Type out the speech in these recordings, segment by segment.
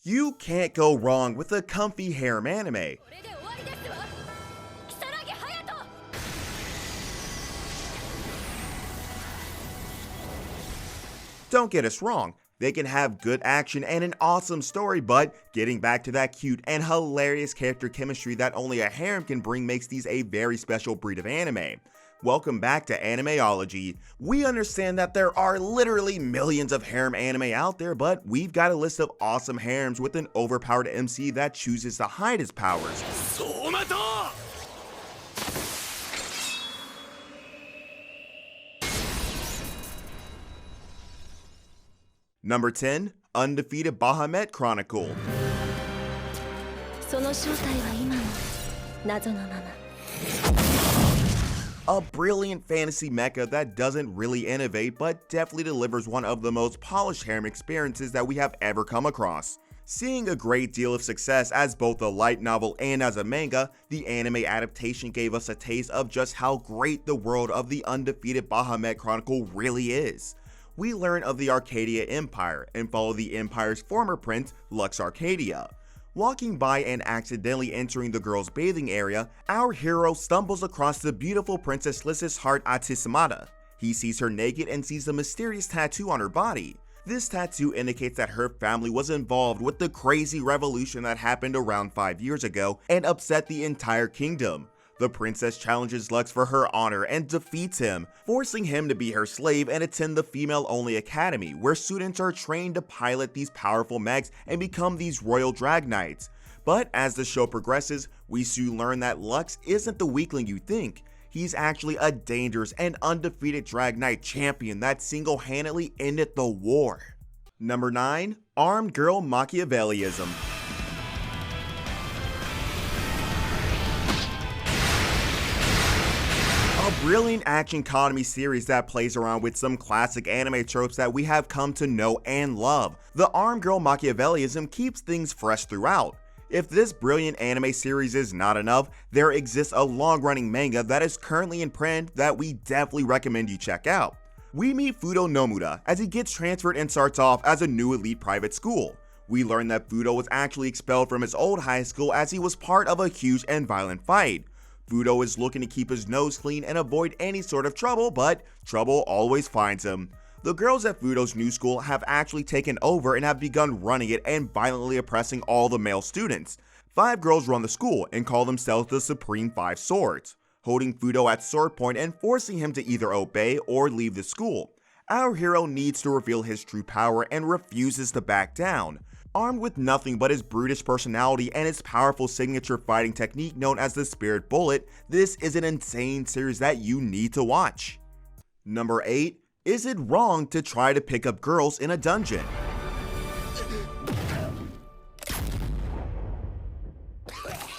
You can't go wrong with a comfy harem anime. Don't get us wrong, they can have good action and an awesome story, but getting back to that cute and hilarious character chemistry that only a harem can bring makes these a very special breed of anime. Welcome back to Animeology. We understand that there are literally millions of harem anime out there, but we've got a list of awesome harems with an overpowered MC that chooses to hide his powers. Number 10, Undefeated Bahamut Chronicle. A brilliant fantasy mecha that doesn't really innovate but definitely delivers one of the most polished harem experiences that we have ever come across. Seeing a great deal of success as both a light novel and as a manga, the anime adaptation gave us a taste of just how great the world of the Undefeated Bahamut Chronicle really is. We learn of the Arcadia Empire and follow the Empire's former prince, Lux Arcadia. Walking by and accidentally entering the girls' bathing area, our hero stumbles across the beautiful Princess Lys's heart Atisamata. He sees her naked and sees a mysterious tattoo on her body. This tattoo indicates that her family was involved with the crazy revolution that happened around 5 years ago and upset the entire kingdom. The princess challenges Lux for her honor and defeats him, forcing him to be her slave and attend the female-only academy, where students are trained to pilot these powerful mechs and become these royal drag knights. But as the show progresses, we soon learn that Lux isn't the weakling you think. He's actually a dangerous and undefeated drag knight champion that single-handedly ended the war. Number 9, Armed Girlmachiavellism. A brilliant action comedy series that plays around with some classic anime tropes that we have come to know and love. The Armed Girlmachiavellism keeps things fresh throughout. If this brilliant anime series is not enough, there exists a long-running manga that is currently in print that we definitely recommend you check out. We meet Fudo Nomura as he gets transferred and starts off as a new elite private school. We learn that Fudo was actually expelled from his old high school as he was part of a huge and violent fight. Fudo is looking to keep his nose clean and avoid any sort of trouble, but trouble always finds him. The girls at Fudo's new school have actually taken over and have begun running it and violently oppressing all the male students. 5 girls run the school and call themselves the Supreme 5 Swords, holding Fudo at sword point and forcing him to either obey or leave the school. Our hero needs to reveal his true power and refuses to back down. Armed with nothing but his brutish personality and his powerful signature fighting technique known as the Spirit Bullet, this is an insane series that you need to watch. Number 8, is it wrong to try to pick up girls in a dungeon?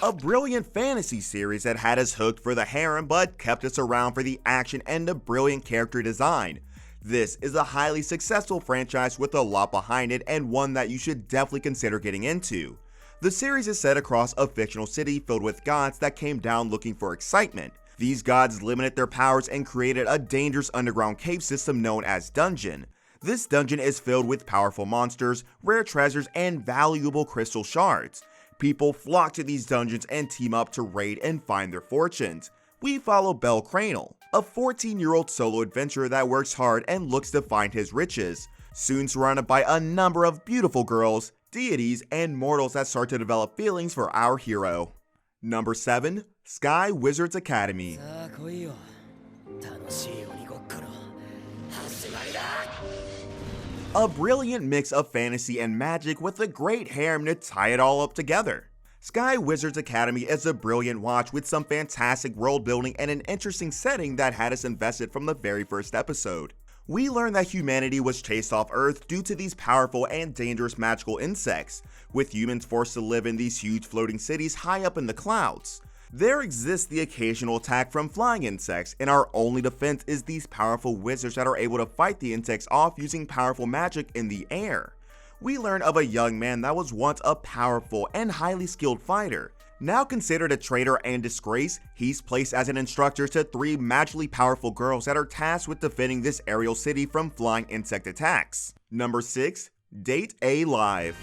A brilliant fantasy series that had us hooked for the harem but kept us around for the action and the brilliant character design. This is a highly successful franchise with a lot behind it and one that you should definitely consider getting into. The series is set across a fictional city filled with gods that came down looking for excitement. These gods limited their powers and created a dangerous underground cave system known as Dungeon. This dungeon is filled with powerful monsters, rare treasures, and valuable crystal shards. People flock to these dungeons and team up to raid and find their fortunes. We follow Bell Cranel, a 14-year-old solo adventurer that works hard and looks to find his riches, soon surrounded by a number of beautiful girls, deities, and mortals that start to develop feelings for our hero. Number 7, Sky Wizards Academy. A brilliant mix of fantasy and magic with a great harem to tie it all up together. Sky Wizards Academy is a brilliant watch with some fantastic world building and an interesting setting that had us invested from the very first episode. We learn that humanity was chased off Earth due to these powerful and dangerous magical insects, with humans forced to live in these huge floating cities high up in the clouds. There exists the occasional attack from flying insects, and our only defense is these powerful wizards that are able to fight the insects off using powerful magic in the air. We learn of a young man that was once a powerful and highly skilled fighter. Now considered a traitor and disgrace, he's placed as an instructor to 3 magically powerful girls that are tasked with defending this aerial city from flying insect attacks. Number 6, Date A Live.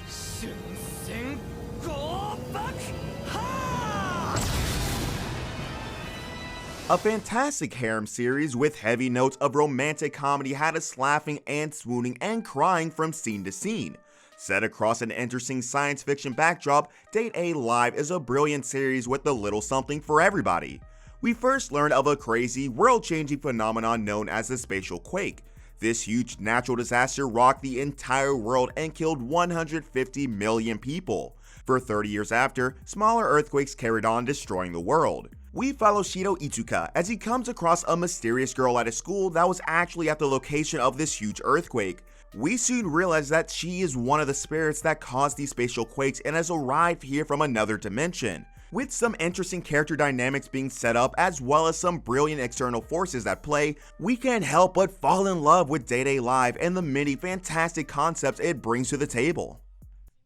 A fantastic harem series with heavy notes of romantic comedy had us laughing and swooning and crying from scene to scene. Set across an interesting science fiction backdrop, Date A Live is a brilliant series with a little something for everybody. We first learned of a crazy, world-changing phenomenon known as the spatial quake. This huge natural disaster rocked the entire world and killed 150 million people. For 30 years after, smaller earthquakes carried on destroying the world. We follow Shido Itsuka as he comes across a mysterious girl at a school that was actually at the location of this huge earthquake. We soon realize that she is one of the spirits that caused these spatial quakes and has arrived here from another dimension. With some interesting character dynamics being set up as well as some brilliant external forces at play, we can't help but fall in love with Date A Live and the many fantastic concepts it brings to the table.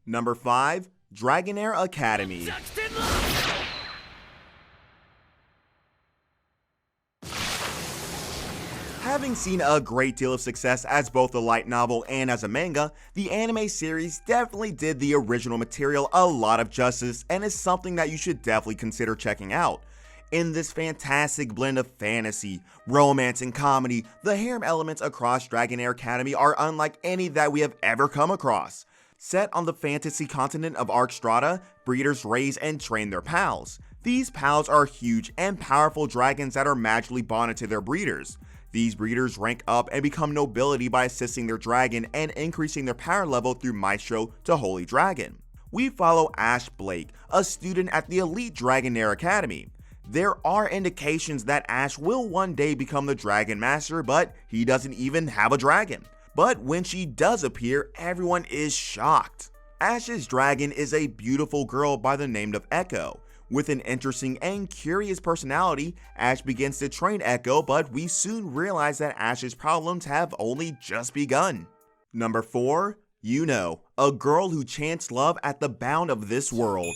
Number 5. Dragonair Academy. Having seen a great deal of success as both a light novel and as a manga, the anime series definitely did the original material a lot of justice and is something that you should definitely consider checking out. In this fantastic blend of fantasy, romance, and comedy, the harem elements across Dragonair Academy are unlike any that we have ever come across. Set on the fantasy continent of Arcstrata, breeders raise and train their pals. These pals are huge and powerful dragons that are magically bonded to their breeders. These breeders rank up and become nobility by assisting their dragon and increasing their power level through Maestro to Holy Dragon. We follow Ash Blake, a student at the elite Dragonair Academy. There are indications that Ash will one day become the Dragon Master, but he doesn't even have a dragon. But when she does appear, everyone is shocked. Ash's dragon is a beautiful girl by the name of Echo. With an interesting and curious personality, Ash begins to train Echo, but we soon realize that Ash's problems have only just begun. Number 4. Yuno, a girl who chants love at the bound of this world.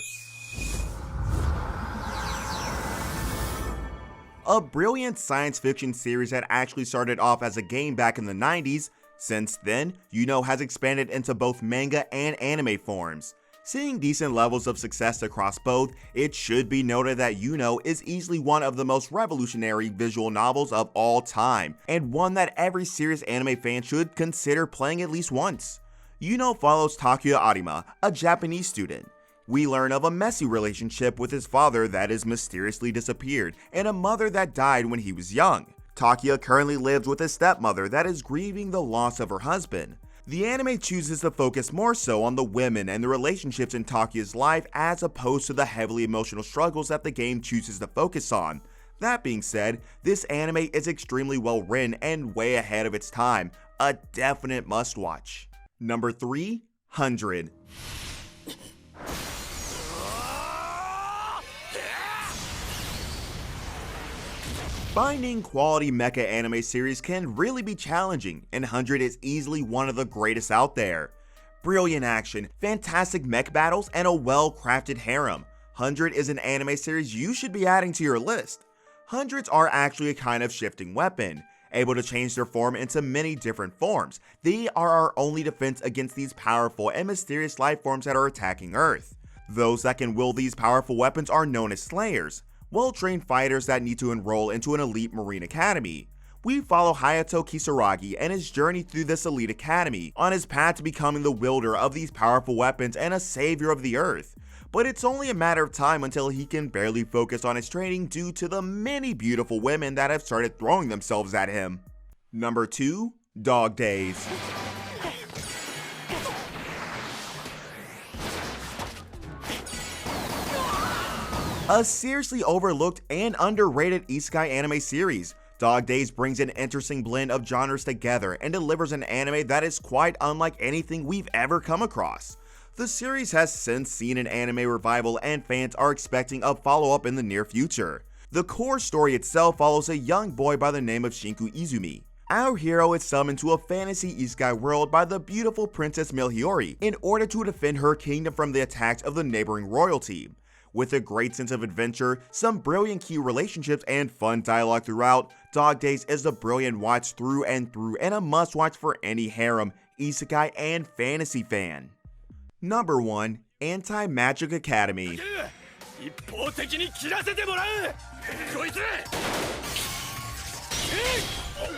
A brilliant science fiction series that actually started off as a game back in the 90s, since then, Yuno has expanded into both manga and anime forms. Seeing decent levels of success across both, it should be noted that Yuno is easily one of the most revolutionary visual novels of all time, and one that every serious anime fan should consider playing at least once. Yuno follows Takuya Arima, a Japanese student. We learn of a messy relationship with his father that has mysteriously disappeared, and a mother that died when he was young. Takuya currently lives with his stepmother that is grieving the loss of her husband. The anime chooses to focus more so on the women and the relationships in Takuya's life as opposed to the heavily emotional struggles that the game chooses to focus on. That being said, this anime is extremely well written and way ahead of its time, a definite must watch. Number 3. 100. Finding quality mecha anime series can really be challenging, and 100 is easily one of the greatest out there. Brilliant action, fantastic mech battles, and a well-crafted harem. 100 is an anime series you should be adding to your list. Hundreds are actually a kind of shifting weapon, able to change their form into many different forms. They are our only defense against these powerful and mysterious life forms that are attacking Earth. Those that can wield these powerful weapons are known as Slayers, well-trained fighters that need to enroll into an elite marine academy. We follow Hayato Kisaragi and his journey through this elite academy on his path to becoming the wielder of these powerful weapons and a savior of the Earth. But it's only a matter of time until he can barely focus on his training due to the many beautiful women that have started throwing themselves at him. Number 2. Dog Days. A seriously overlooked and underrated isekai anime series, Dog Days brings an interesting blend of genres together and delivers an anime that is quite unlike anything we've ever come across. The series has since seen an anime revival and fans are expecting a follow-up in the near future. The core story itself follows a young boy by the name of Shinku Izumi. Our hero is summoned to a fantasy isekai world by the beautiful Princess Melchiori in order to defend her kingdom from the attacks of the neighboring royalty. With a great sense of adventure, some brilliant key relationships, and fun dialogue throughout, Dog Days is a brilliant watch through and through and a must watch for any harem, isekai, and fantasy fan. Number 1. Antimagic Academy.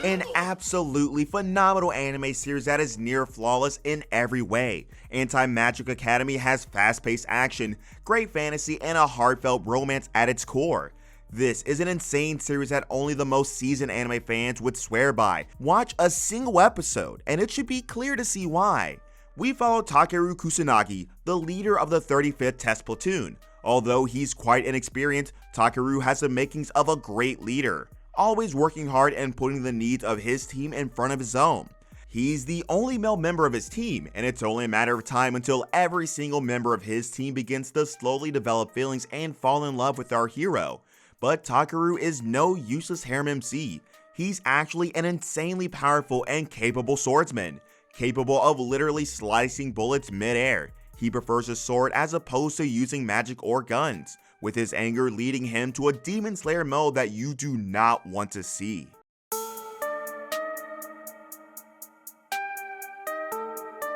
An absolutely phenomenal anime series that is near flawless in every way. Antimagic Academy has fast-paced action, great fantasy, and a heartfelt romance at its core. This is an insane series that only the most seasoned anime fans would swear by. Watch a single episode, and it should be clear to see why. We follow Takeru Kusanagi, the leader of the 35th Test Platoon. Although he's quite inexperienced, Takeru has the makings of a great leader, always working hard and putting the needs of his team in front of his own. He's the only male member of his team, and it's only a matter of time until every single member of his team begins to slowly develop feelings and fall in love with our hero. But Takeru is no useless harem MC. He's actually an insanely powerful and capable swordsman, capable of literally slicing bullets mid-air. He prefers a sword as opposed to using magic or guns, with his anger leading him to a demon slayer mode that you do not want to see.